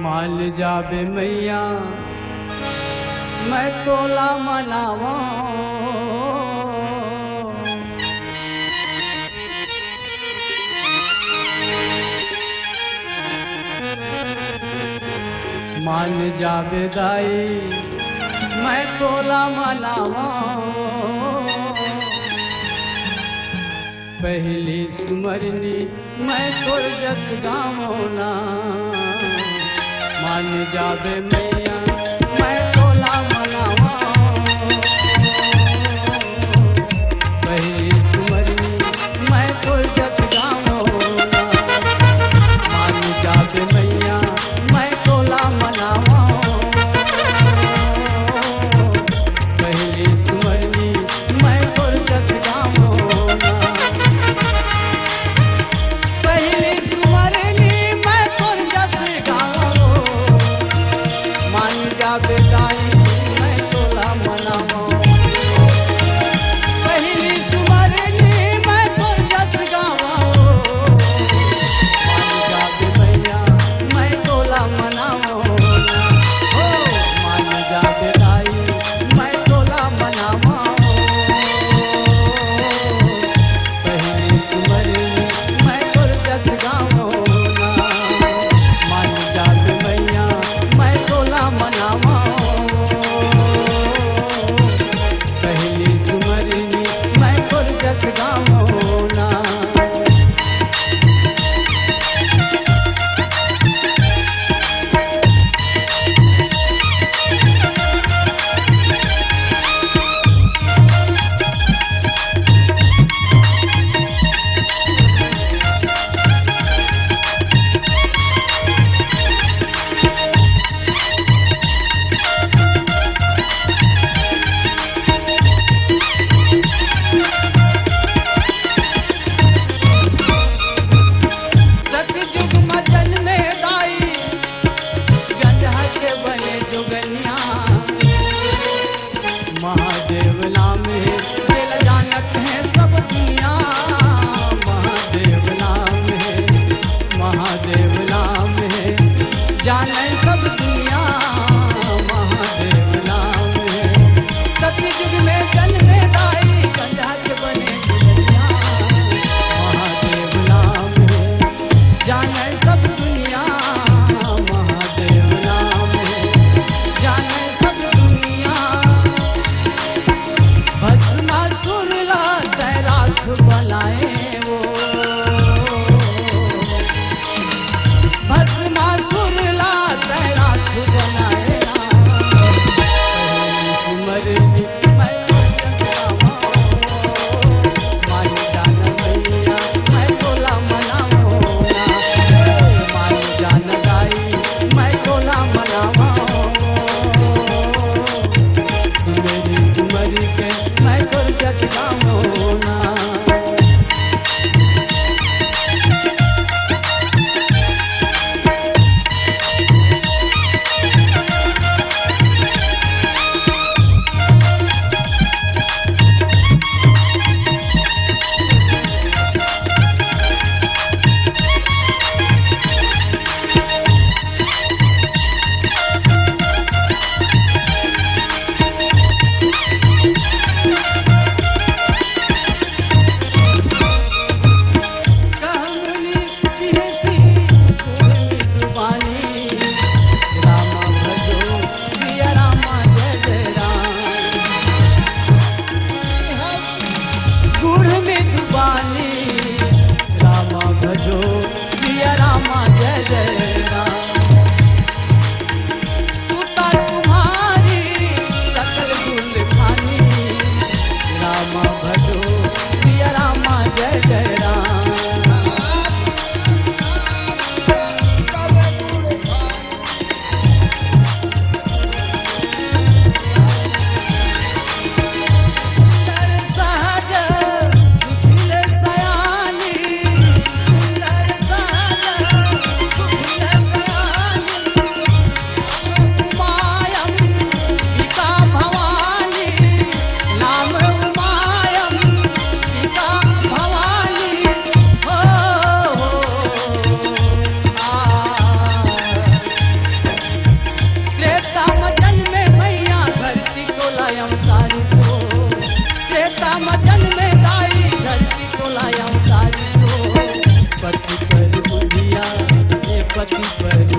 मान जाबे मैया मैं तोला मनावा मान जाबे दाई मैं तोला मनावा पहली सुमरनी मैं तोर जस गावना मान जाबे मैया मैं तोला मनावा पहली सुमरनी मैं तोर जस गावना मान जाबे मैया मैं तोला मनावा पहली सुमरनी मैं तोर जस गावना पहली सुमरनी मैं तोर जस गावो मान जाबे दाई मैं तोला मनावा पहली सुमरनी मैं तोर जस गावो मान जाबे मैया मैं तोला मनावा हो मान जाबे दाई मैं तोला मनावा पहली सुमरनी मैं तोर जस गावो मान जाबे मैया मैं तोला मनावा पहली सुमरनी मैं तोर जस गावो सतयुग मजन में दाई गंधा के बने जुगनिया महादेव नाम है दिल जानत है सब दुनिया महादेव नाम है महादेव नाम है जाने सब दुनिया महादेव नाम है सतयुग में जन्मे दाई गंधा के बने जुगनिया महादेव नाम है जाने सब दुनिया महादेव नाम है जाने सब दुनिया भस्मासुर ला तैराक बनाए वो भस्मासुर ला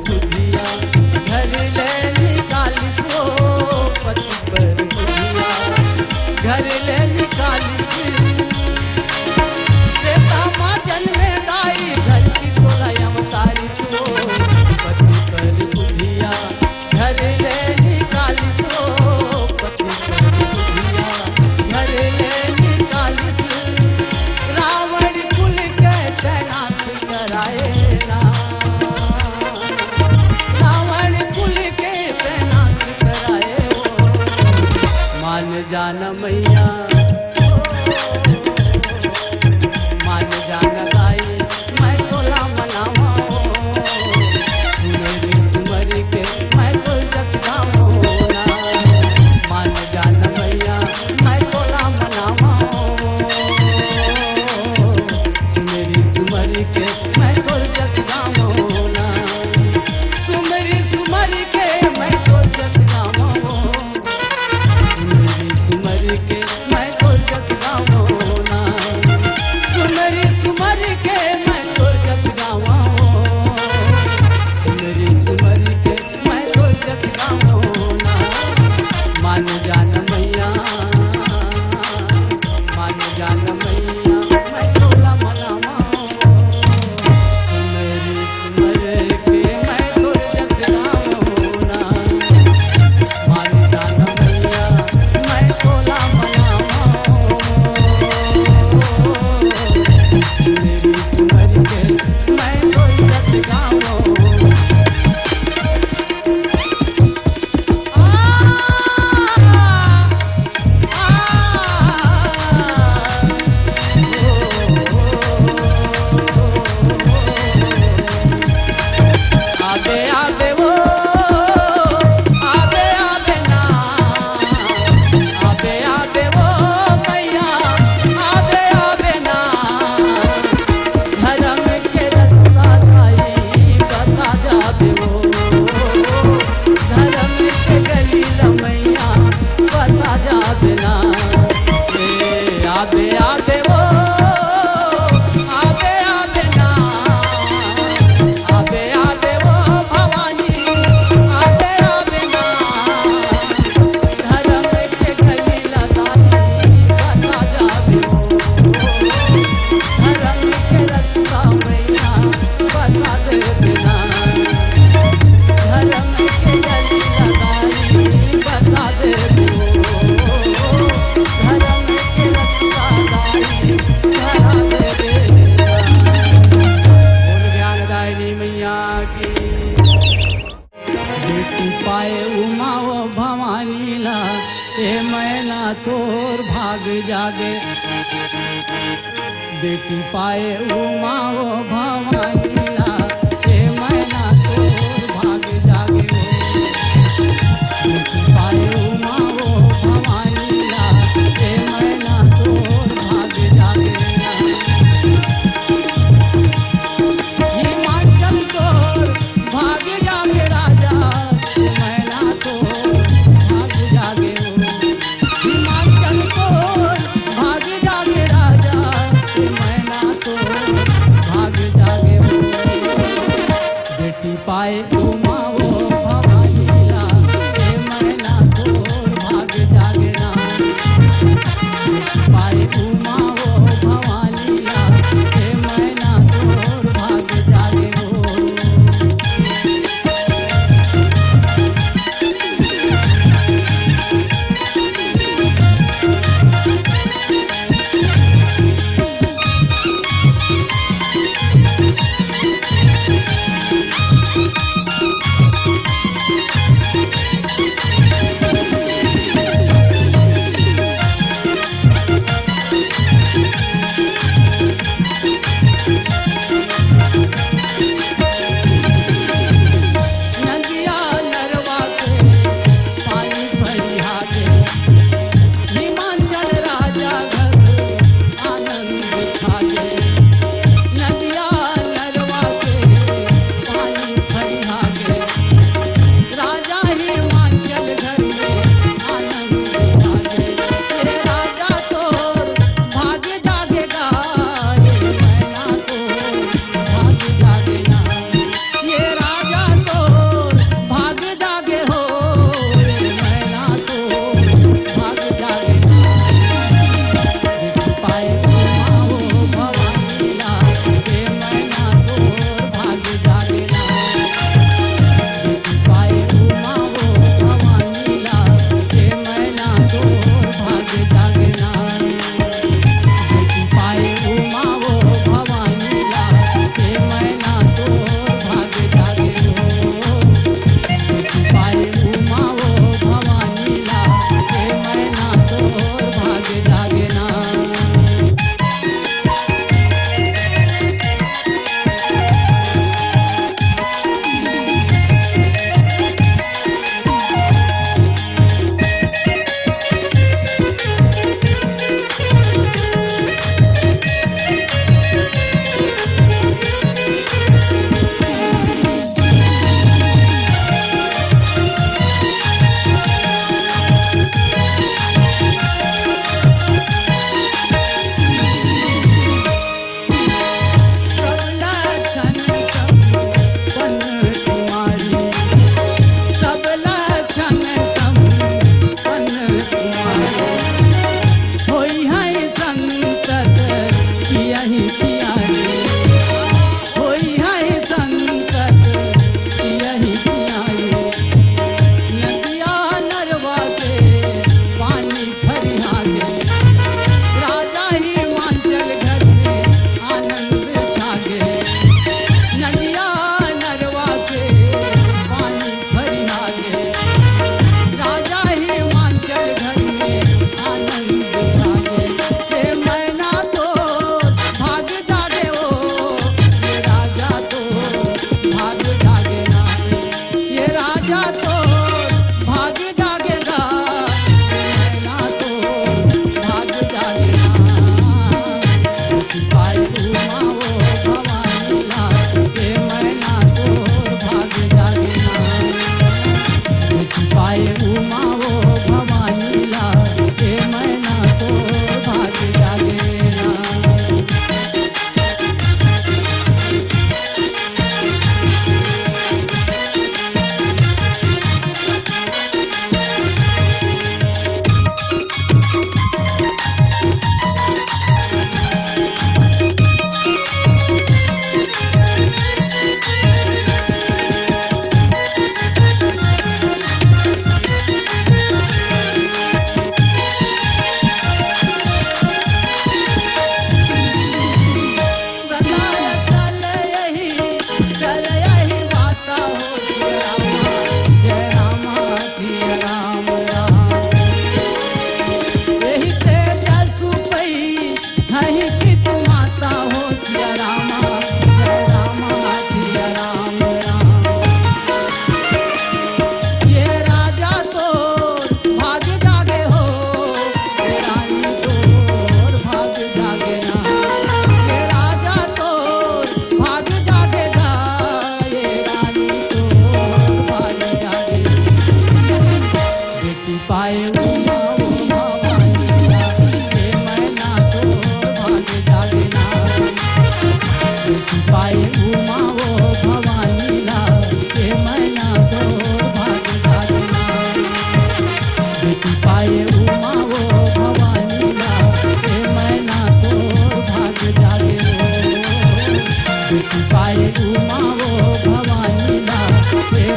बुधिया घर ले निकालिस हो पति पर बुधिया घर ले निकालिस त्रेता माँ जन्मे दाई धरती तोरा अवतारिस हो पति पर बुधिया घर ले निकालिस हो पति पर बुधिया घर ले निकालिस रावण कुल के तैनात कराए ना रावण कुल के तैनात कराए हो मान जाना मैया मान जाना दाई मैं तोला मनावा सुमेरी सुमर के मैं तो जग गावो ना मान जाना मैया मैं तोला मनावा सुमेरी सुमर के मैं तो जग गावो ना सुमेरी सुमर के मैं तो जग गावो सुमेरी सुमर के मैं तो जग गावो ना सुमेरी सुमर के मैं तो जग गावो सुमेरी सुमर के मैं तो जग गावो ना मान जान मैया मान जान मैया मैं तोला मनावा सुमेरी सुमर के मैं तो जग गावो ना मान जान मैया मैं तोला मनावा सुमेरी सुमर के मैं तो जग गावो आबे आबे वो आबे आबे ना आबे आबे वो मैया आबे आबे ना धर्म के रास्ता दाई बता जाबे वो धर्म के गली मैया बता जाबे ना आबे आबे वो आबे आबे ना आबे आबे वो भवानी आबे आबे ना धर्म के गली दाई बता जाबे वो धर्म के रास्ता मैया बता देबे ना धर्म के गली दाई बता देबे वो धर्म के रास्ता दाई बता देबे ना बोल ज्ञानदायिनी मैया की बेटी पाए उमा वो भवानी ला ए मैना तोर भाग जागे बेटी पाए उमा वो भवानी ला ए मैना तोर भाग जागे बेटी पाए उमा वो भवानी ला ए मैना तोर भाग जागे हिमाचल तोर भाग जागे राजा मैना तोर भाग जागे हो हिमाचल तोर भाग जागे राजा मैना तोर भाग जागे हो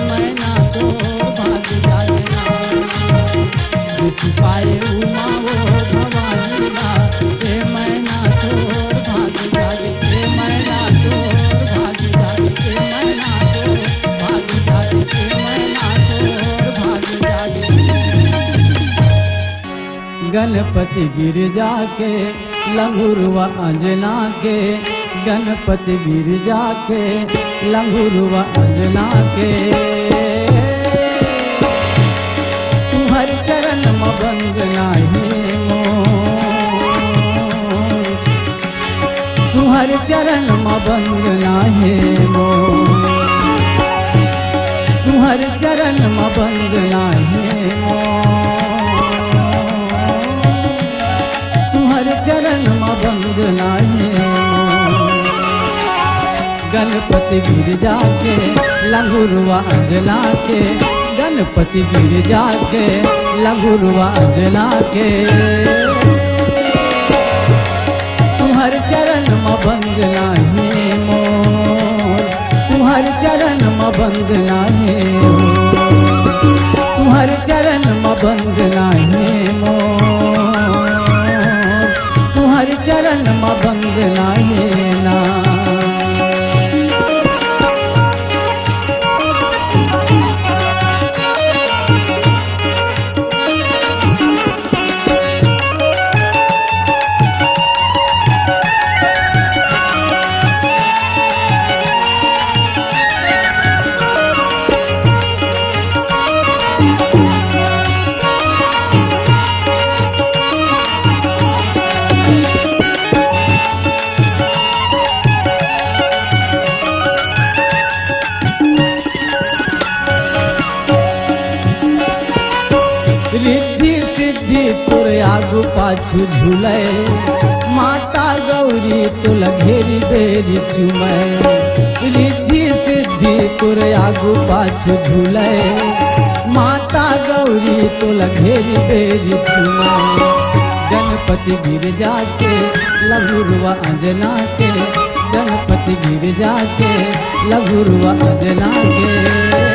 मैना तोर भाग जागना पाए उमा वो भवानी ला हे मैना तोर भाग जागे हे मैना तोर भाग जागे हे मैना तोर भाग जागे हे मैना तोर भाग जागे। गणपति गिरजा के लंगुरवा अंजना के गणपति गिरजा के लंगुरवा अंजना के तुम्हारे चरण में बंद नाही मोर तुम्हारे चरण में बंद नाही मोर तुम्हारे चरण में बंद नाही मोर चरण में बंद नाही गणपति गिरजा के लंगुरवा अंजना के गणपति गिरजा के लंगुरवा अंजना के तुम्हारे चरण में बंद नाही मोर तुम्हारे चरण में बंद नाही तुम्हारे चरण में बंद नाही मोर तुम्हारे चरण में बंद नाही ना रिद्धि सिद्धि तुर आगु पाछू झूले माता गौरी तुल घेरी बेरी चुमै रिद्धि सिद्धि तुर आगु पाछू झूले माता गौरी तुल घेरी बेरी चुमै गणपति गिरजा के लंगुरवा अंजना के गणपति गिरजा के लंगुरवा अंजना के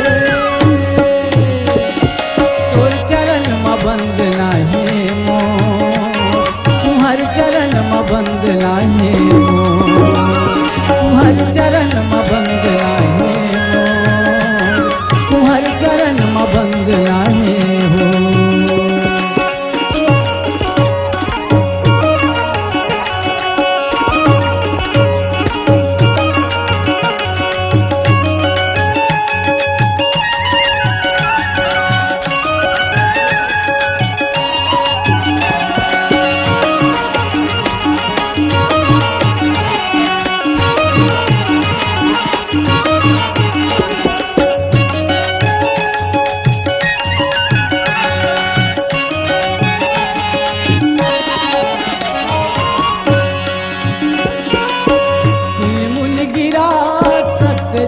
बंद नाही मोर तुम्हारे चरण में बंद नाही मोर तुम्हारे चरण में बंद नाही मोर तुम्हारे चरण में बंद नाही हो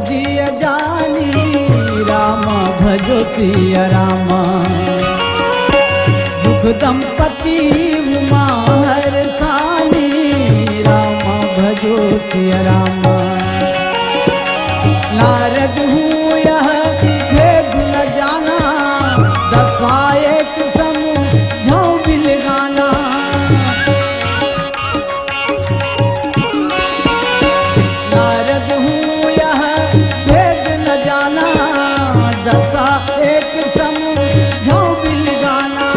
जिय जानी राम भजो सिया रामा दुख दंपति उमा हर सानी राम भजो सिया रामा नारद हूँ यह भेद न जाना दशा एक समूह झौ बिल गाना नारद हूँ दशा एक समूह झौ बिल गाना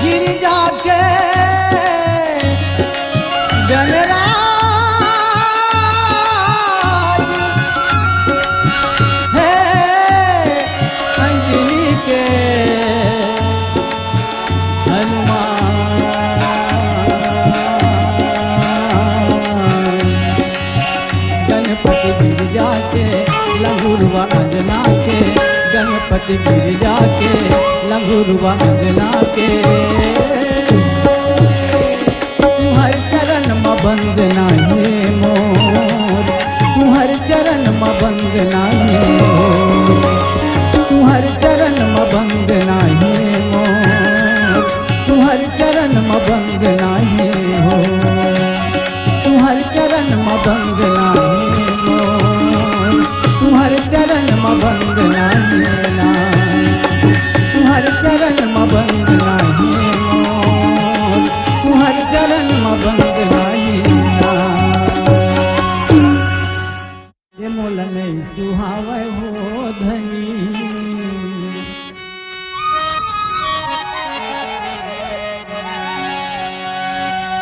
गिरजा के गणराज है अंजनी के गणपति गिरजा के लंगुरवा अंजना के गणपति गिरजा के लंगुरवा अंजना के तुम्हारे चरण में बंद नाही मोर तुम्हारे चरण में बंद नाही तुम्हारे चरण में बंद नाही मोर तुम्हारे चरण में बंद नाही हो तुम्हारे चरण में बंद नाही मोर में बंद नहीं ना, तुम्हारे चरण में बंद नहीं मोर, तुम्हारे चरण में बंद नहीं ना। ये मोल नहीं सुहावे हो धनी,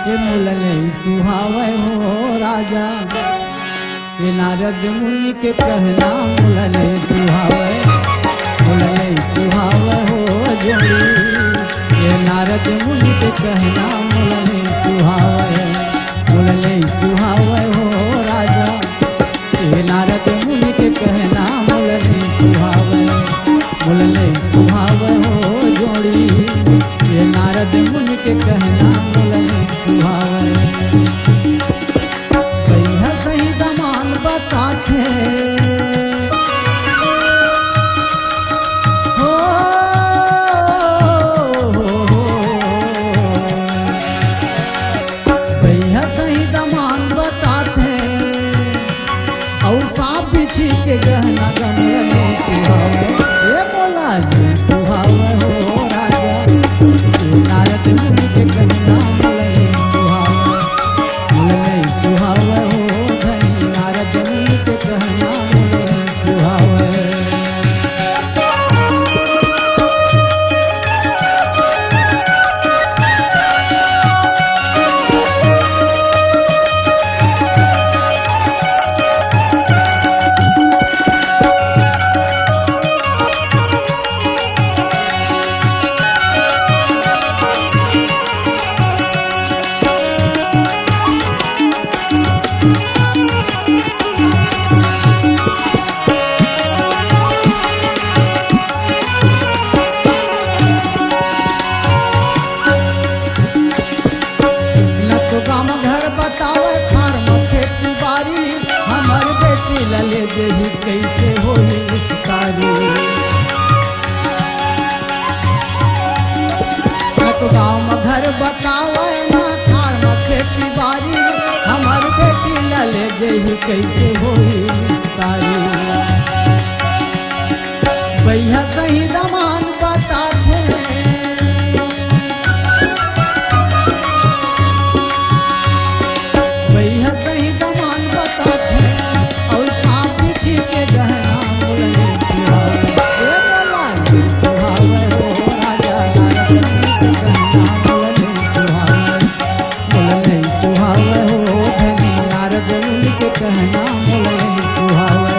ये मोल नहीं सुहावे हो राजा, ये नारद मुनि के कहना मोल नहीं सुहावे, मोल नहीं सुहावे हो जोड़ी। ये नारद मुनि के कहना मोल नहीं सुहावे, मोल नहीं सुहावे हो राजा, ये नारद मुनि के कहना मोल नहीं सुहावे, मोल नहीं सुहावे हो जोड़ी। ये नारद मुनि के कहना मोल नहीं सुहावे। भैया सही दमान बताते हो, भैया सही दमान बताते और सांप बिछी के गहना गमल नहीं सुहावे। ये बोला नहीं सुहावे हो राजा, ये नारद मुनि के कहना मोल नहीं सुहावे, मोल नहीं सुहावे हो धनी। नारद मुनि के कहना मोल नहीं सुहावे। लले देही कैसे हो विस्तारी, तो गाँव में घर बतावे ना खार में खेती बारी, हमार बेटी लले देही कैसे हो विस्तारी। भैया सही दमान बताते भैया सही दमान बताते और सांप बिछी के गहना मोल नहीं सुहावे। ये बोला नहीं सुहावे हो राजा, नारद मुनि के कहना मोल नहीं सुहावे, मोल नहीं सुहावे हो धनी। नारद मुनि के कहना मोल नहीं सुहावे।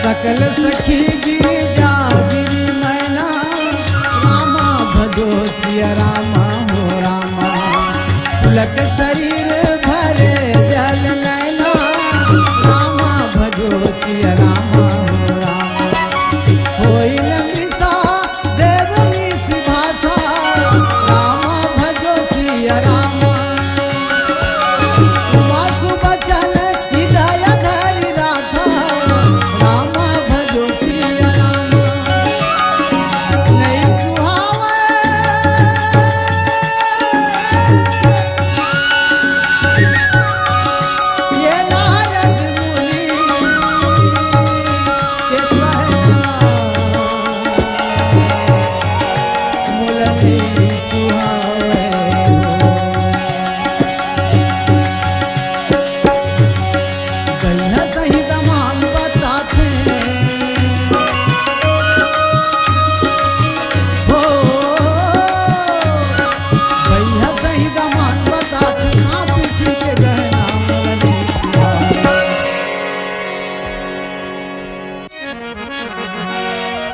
सकल सखी गिरिजा गिरी मैना, रामा भजो सिया रामा हो रामा। पुलक शरीर भरे जल नैना, रामा भजो सिया रामा हो रामा। होई लंबिसा देवनी सी भाषा, रामा भजो सिया रामा। वासु बचन हृदय धरि राखा, रामा भजो सिया रामा। नहीं सुहावे ये नारद मुनि के कहना मोल नहीं सुहावे हो। भैया सही दमान बताते हो, भैया सही दमान बताते सांप बिछी के गहना मोल नहीं सुहावे।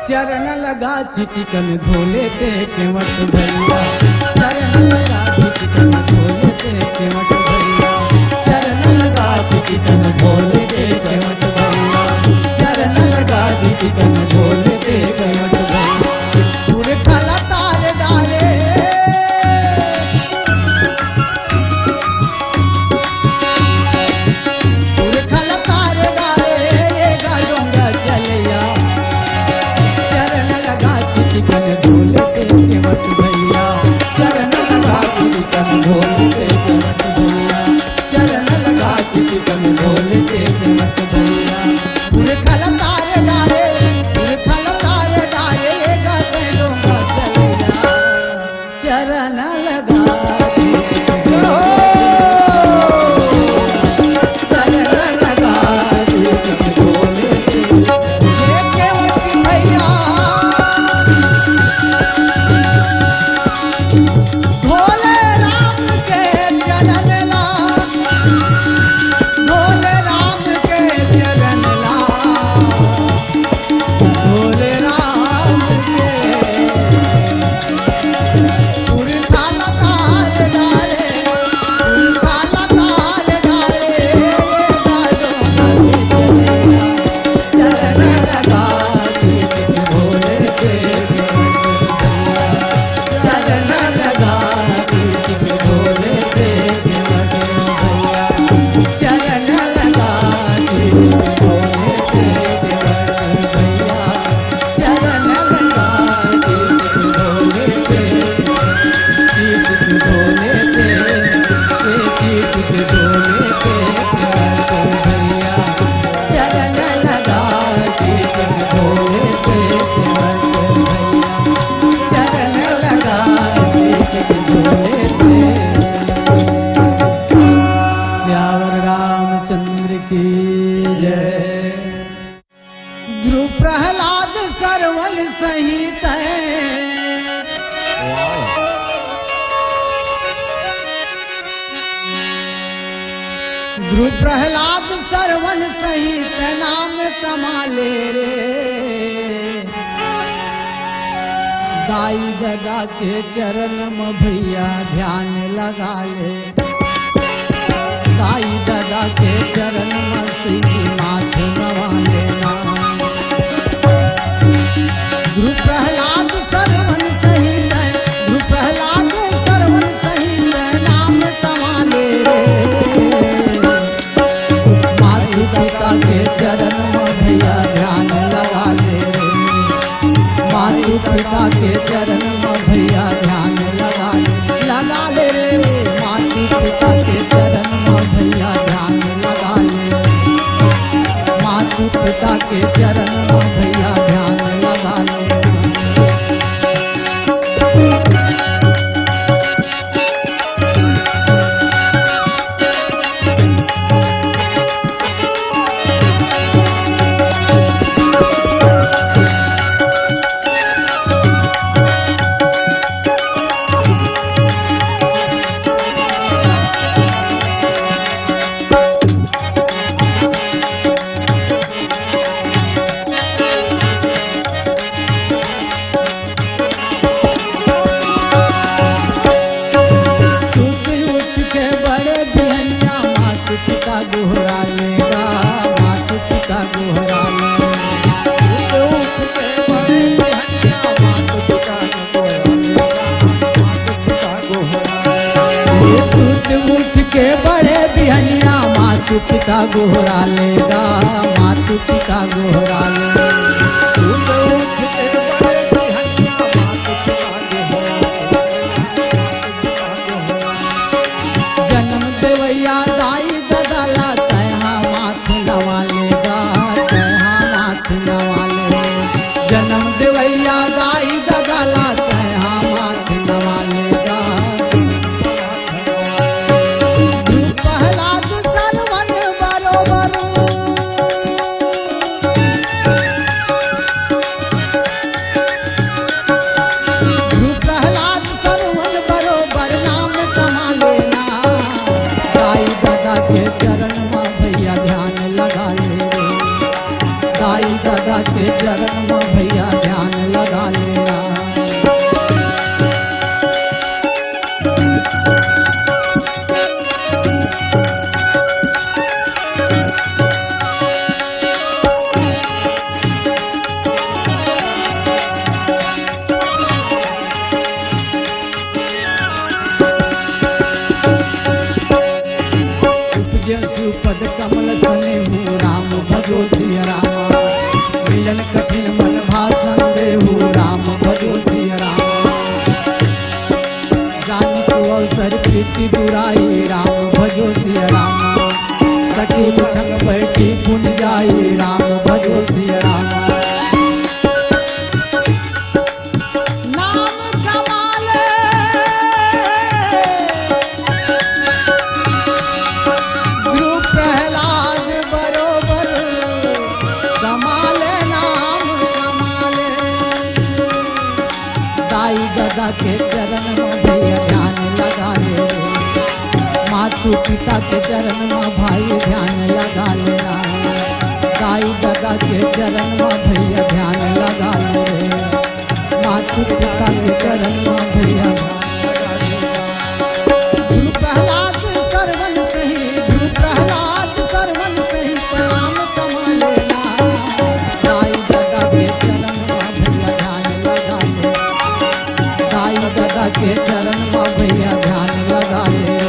चरण लगा चिटिकन धोले ते केवट भैया, चरण लगा चिटिकन धोले ते केवट भैया, चरण लगा चिटिकन धोले रामचंद्र की जय। ध्रुव प्रहलाद सरवल सहित ध्रुव प्रहलाद सरवन सहित नाम कमाले रे। दाई ददा के चरण में भैया ध्यान लगा ले। दाई ददा के चरण में सिंह माथ नवा लेना। ध्रुव प्रहलाद सरवन सहित ध्रुव प्रहलाद सरवन सहित नाम कमाले रे। मातु पिता के चरण में भैया ध्यान लगा ले। मातु पिता के चरण में भैया ध्यान लगा ले रे। मातु पिता के चरण में भैया ध्यान लगा ले। मातु पिता के चरण में भैया ध्यान लगा ले। मातु पिता गोहरा लेगा। मातु पिता गोहरा लेगा। जन्म देवैया दाई ददाला तहाँ माथ नवा लेगा। तहाँ माथ नवा लेगा। जन्म देवैया दाई ददाला तहाँ माथ नवा लेगा। प्रहलाद सरवन बरोबर प्रहलाद सरवन बरोबर नाम कमा लेना। दाई दादा के चरण में भैया ध्यान लगा ले। दाई दादा के चरण में भैया ध्यान लगा लेना। पद कमल सने हूँ राम भजो सिया राम। मिलन कठिन मन भाषण दे हूँ राम भजो सिया राम। जान को अवसर प्रीति बुराई राम भजो सिया राम। सखी संग बैठी पुन जाई राम भजो सिया राम। दादा के चरण में भैया ध्यान लगा ले। मातु पिता के चरण में भाई ध्यान लगा लेना। दाई दादा के चरण में भैया ध्यान लगा ले। मातु पिता के चरण में भैया ध्रुव प्रहलाद सरवन सही ध्रुव प्रहलाद सरवन सही नाम कमा लेना। दाई दादा के चरण में भैया ध्यान लगा ले। दाई दादा के चरण में भैया ध्यान लगा ले।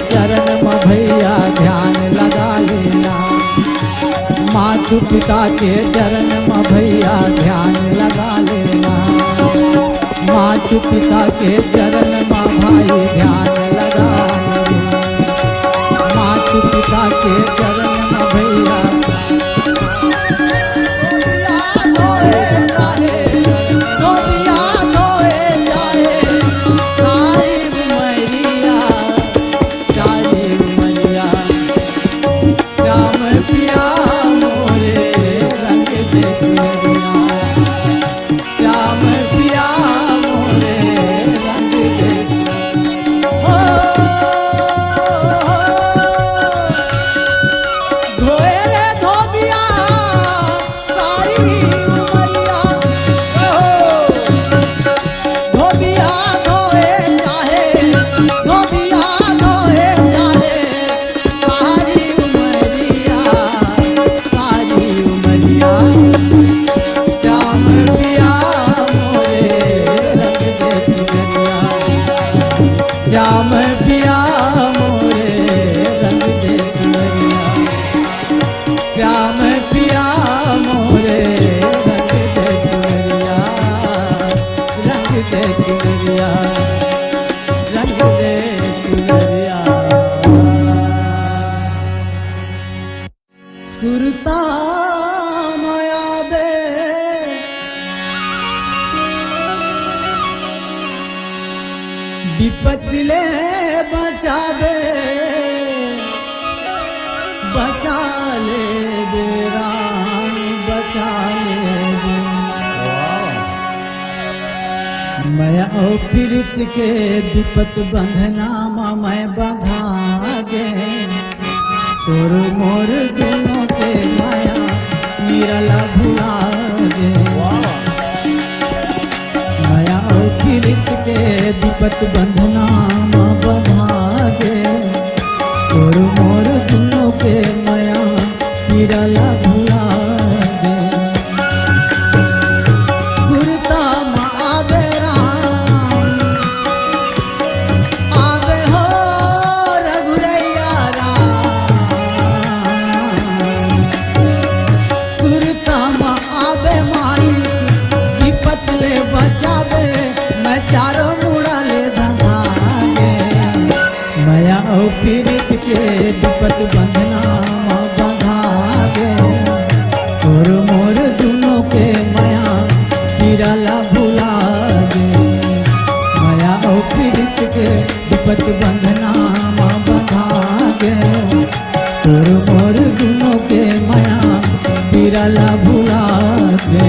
चरण में भैया ध्यान लगा लेना। मातु पिता के चरण में भैया ध्यान लगा लेना। मातु पिता के चरण में भाई ध्यान लगा लेना। मातु पिता के चरण में भैया श्याम पिया मोरे रंग दे चुनरिया। श्याम पिया मोरे रंग दे चुनरिया। रंग दे चुनरिया। रंग दे चुनरिया। सुरता माया बे विपत्ति ले बचावे। बचा ले बेराम बचा ले बे। मैं और पीड़ित के विपत बंधना मैं बधागे। तोर मोर दोनों के माया मिरला भुला गे। माया और पीड़ित के विपत बंधना बधागे। तोर मोर दोनों के माया मिरला भुला गे। सुरता माँ आवे राम आवे हो रघुरैया राम। सुरता माँ आवे मालिक विपत ले बचावे। मैं चारों मुड़ा ले धंधागे। माया और पीड़ित के विपत बंधना बधागे। और मोर दोनों के माया पिरला भुला गे। माया और पीड़ित के विपत बंधना बधागे। और मोर दोनों के माया पिरला भुला गे।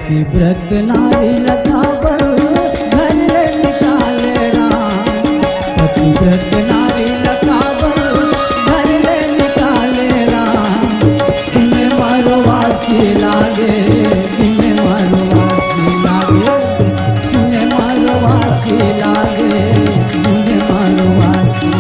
पतिव्रत नारी लतावर घर ले निकाले राम। पतिव्रत नारी लतावर घर ले निकाले राम। सुने मारो वासी लागे, सुने मारो वासी लागे, सुने मारो वासी लागे, सुने मारो वासी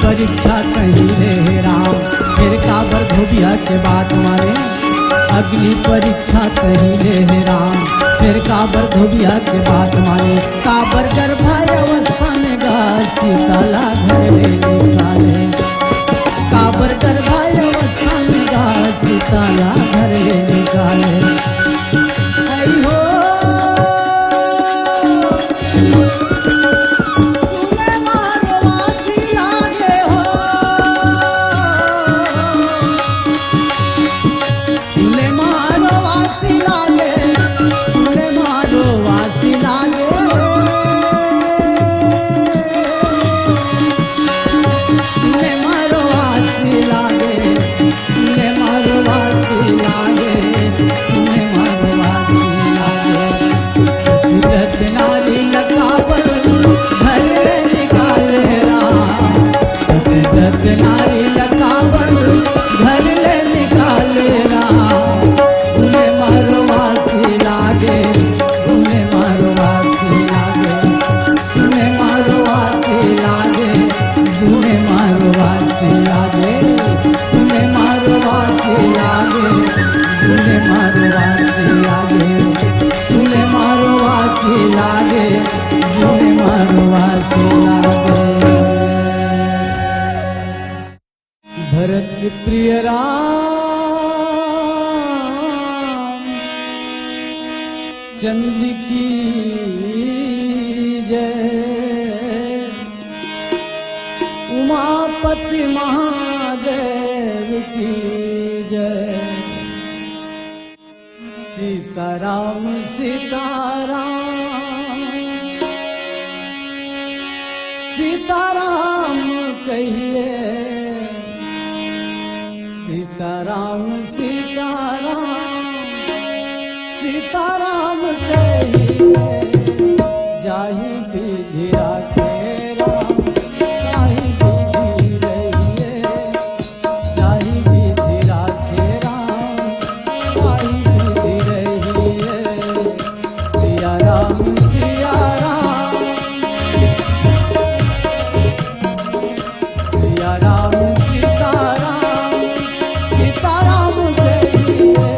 परीक्षा कहीं ले राम। फिर काबर धोबिया के बात माने। अग्नि परीक्षा कहीं ले राम। फिर काबर धोबिया के बात माने। काबर गर्भाय अवस्था में गा सीताला घर ले निकाले। काबर गर्भाय अवस्था में गा सीताला घर ले निकाले। आई हो नारी लतावर घर ले निकाले राम। सुने मारो वासी लागे, सुने मारो वासी लागे, सुने मारो वासी लागे, सुने मारो वासी लागे, सुने मारो वासी लागे, सुने मारो वासी लागे, सुने मारो वासी लागे, सुने मारो वासी लागे। भरत प्रिय राम चंद्र की जय। उमापति महादेव की जय। सीताराम सीताराम सीताराम कहिए। सीताराम सीताराम सीताराम कहिए। जाहि विधि राखे राम ताहि विधि रहिए। जाहि विधि राखे राम ताहि विधि रहिए। सिया राम सिया राम सिया राम सीताराम सीताराम कहिए।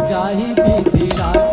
जाहि विधि राखे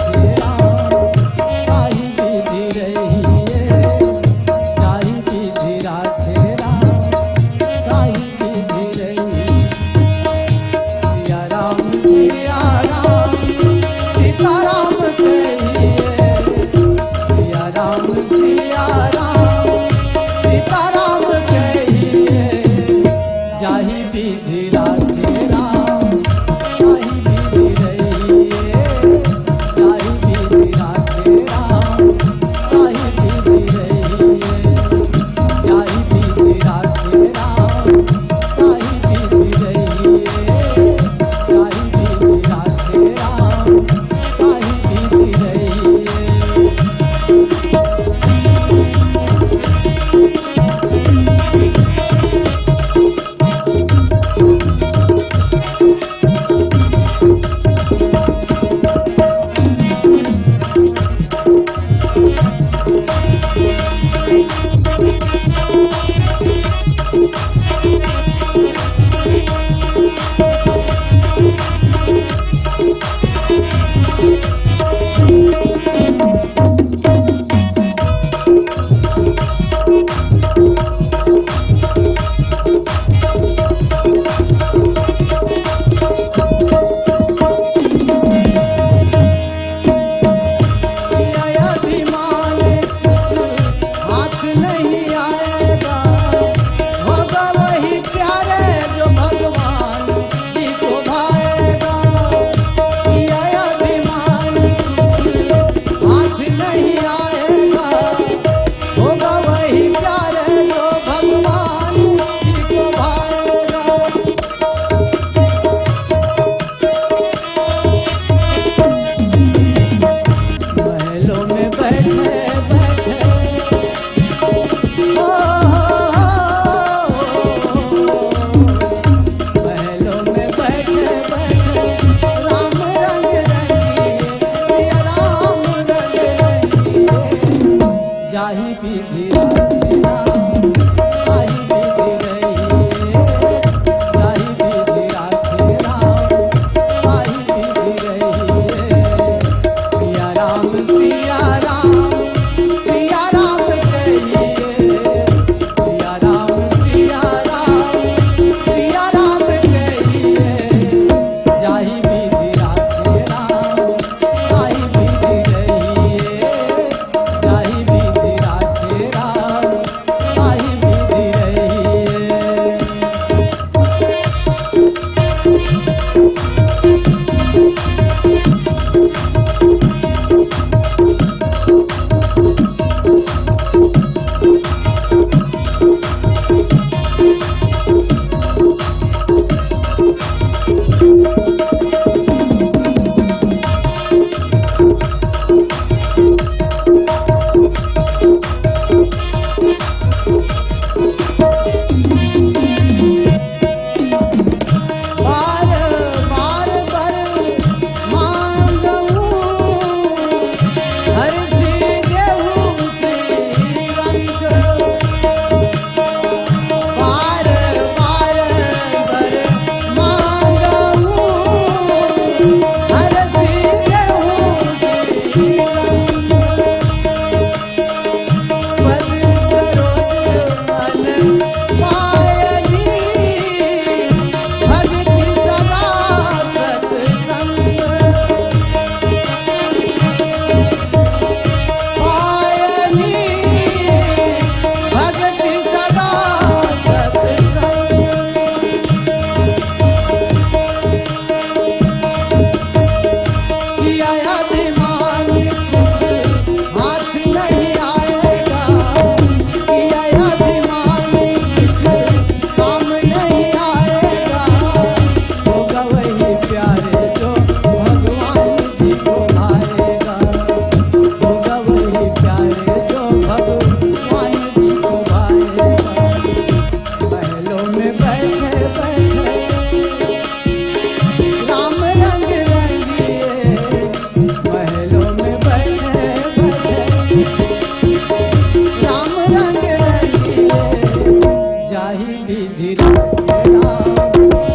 विधि राखे राम,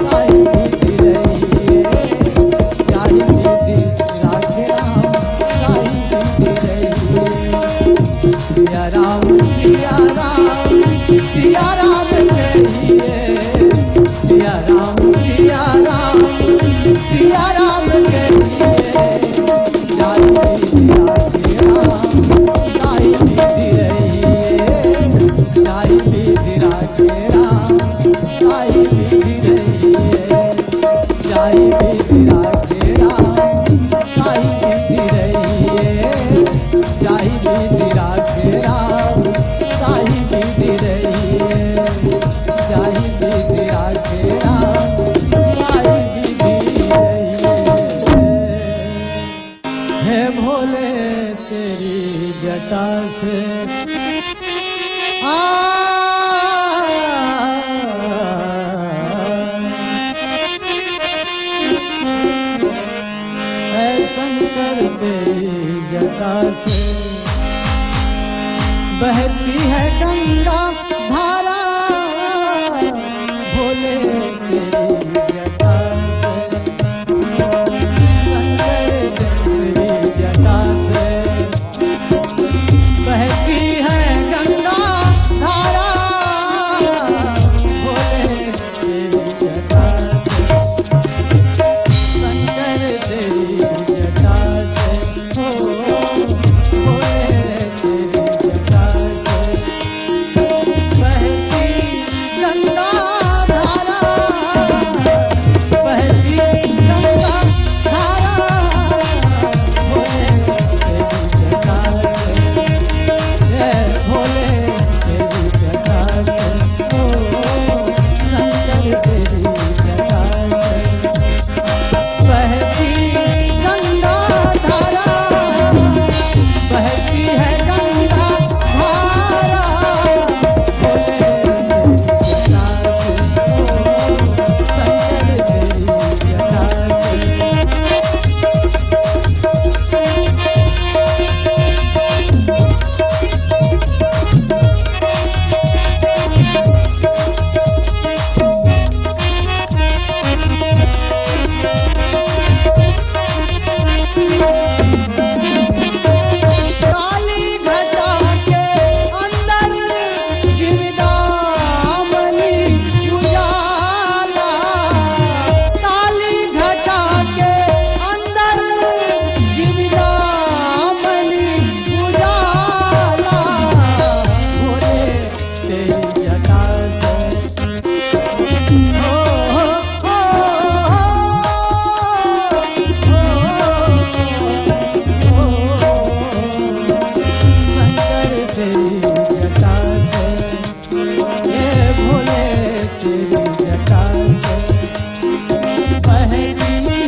ताहि विधि रहिए। जाहि विधि राखे राम, ताहि विधि रहिए। सिया राम सिया राम सिया राम कहिए। सिया राम सिया राम सिया राम कहिए। जाहि विधि राखे राम, ताहि विधि रहिए। जाहि विधि राखे राम, ताहि विधि रहिए। जाहि विधि राखे राम, ताहि विधि रहिए। जाहि विधि राखे राम, ताहि विधि रहिए। जाहि विधि राखे राम, ताहि विधि रहिए। हे भोले तेरी जटा से है शंकर तेरी जटा से बहती है गंगा धारा। भोले तेरी जटा से शंकर तेरी जटा से बहती है गंगा धारा। भोले तेरी जटा से शंकर तेरी जटा से भोले तेरी जटा से बहती गंगा धारा। बहती गंगा धारा। भोले तेरी जटा से जय भोले तेरी जटा से शंकर तेरी जटा से बहती गंगा धारा। बहती है गंगा धारा। भोले तेरी जटा से शंकर तेरी जटा से काली घटा के अंदर जीवदामनी उजाला। काली घटा के अंदर जीवदामनी उजाला। भोले तेरी जटा से शंकर तेरी जटा से हे भोले तेरी जटा से बहती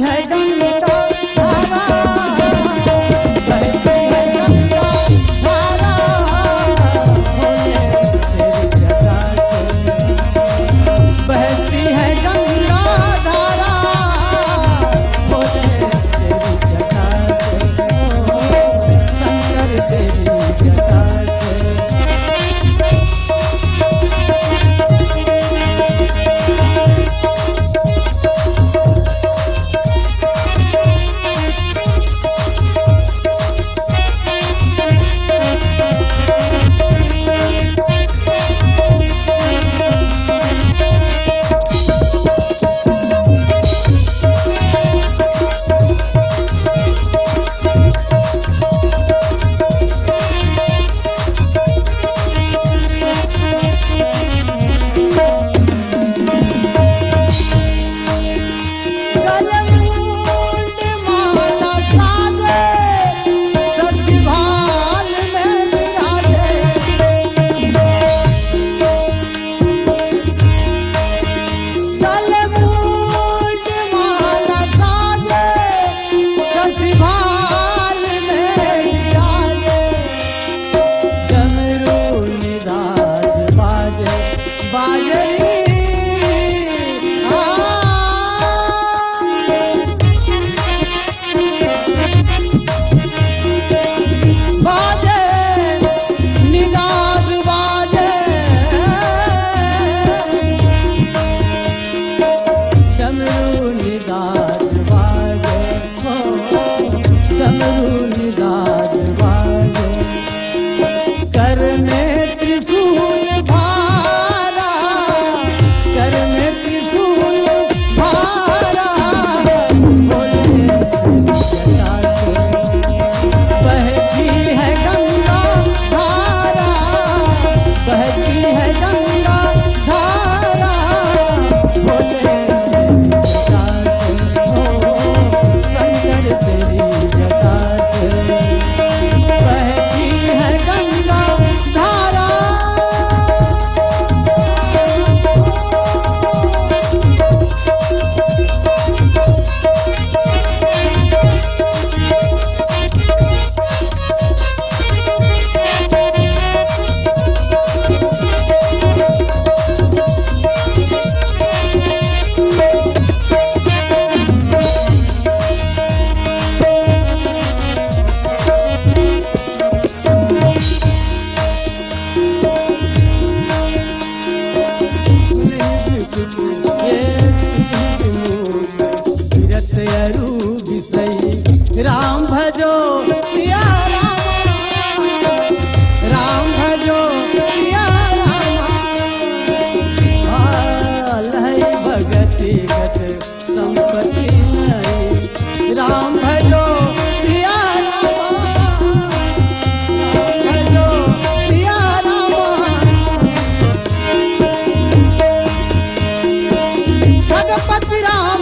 है गंगा धारा। बहती है गंगा धारा। भोले तेरी जटा से बहती है गंगा धारा। भोले तेरी जटा से शंकर तेरी जटा से बतिरा